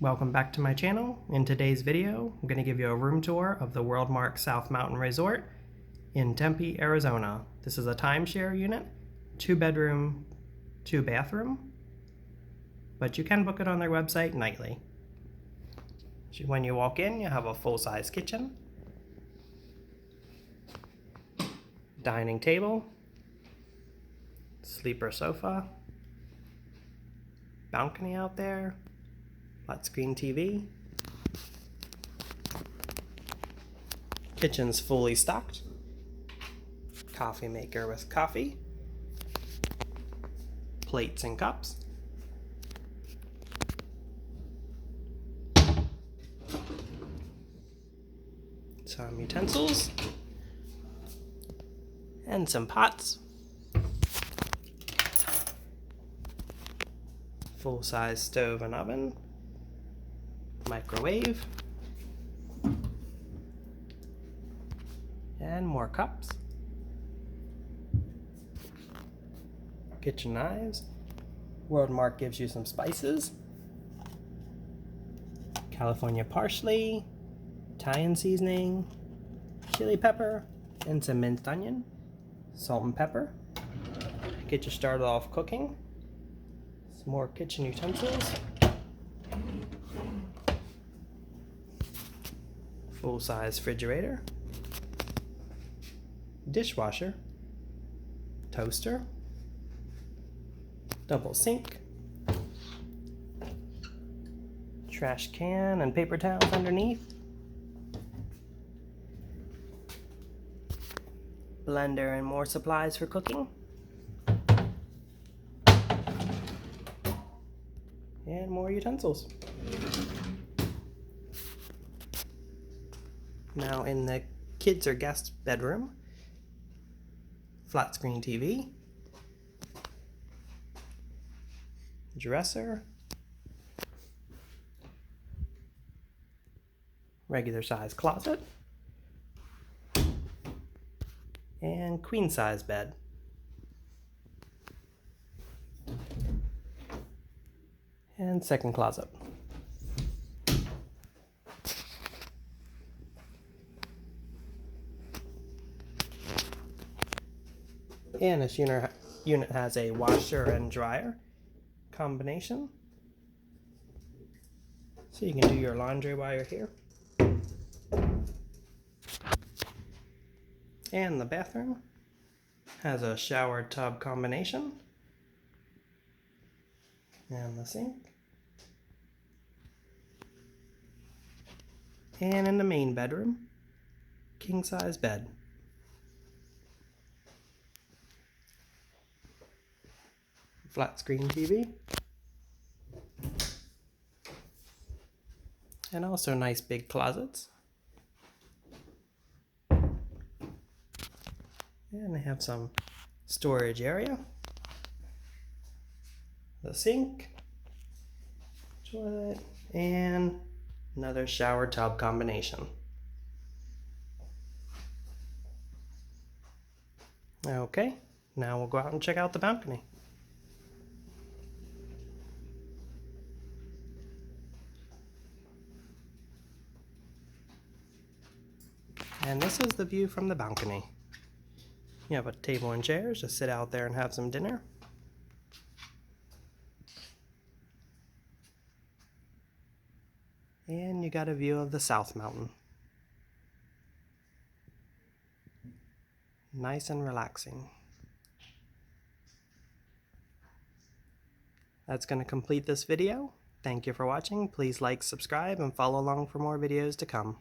Welcome back to my channel. In today's video, I'm going to give you a room tour of the WorldMark South Mountain Resort in Tempe, Arizona. This is a timeshare unit, 2-bedroom, 2-bathroom, but you can book it on their website nightly. When you walk in, you have a full-size kitchen, dining table, sleeper sofa, balcony out there, flat screen TV. Kitchen's fully stocked. Coffee maker with coffee. Plates and cups. Some utensils. And some pots. Full-size stove and oven. Microwave. And more cups. Kitchen knives. WorldMark gives you some spices. California parsley, Italian seasoning, chili pepper, and some minced onion. Salt and pepper. Get you started off cooking. Some more kitchen utensils. Full-size refrigerator. Dishwasher. Toaster. Double sink. Trash can and paper towels underneath. Blender and more supplies for cooking. And more utensils. Now in the kids or guest bedroom, flat screen TV, dresser, regular size closet, and queen size bed. And second closet. And this unit has a washer and dryer combination. So you can do your laundry while you're here. And the bathroom has a shower tub combination. And the sink. And in the main bedroom, king size bed. Flat screen TV. And also nice big closets. And they have some storage area. The sink, toilet, and another shower tub combination. Okay, now we'll go out and check out the balcony. And this is the view from the balcony. You have a table and chairs to sit out there and have some dinner. And you got a view of the South Mountain. Nice and relaxing. That's going to complete this video. Thank you for watching. Please like, subscribe, and follow along for more videos to come.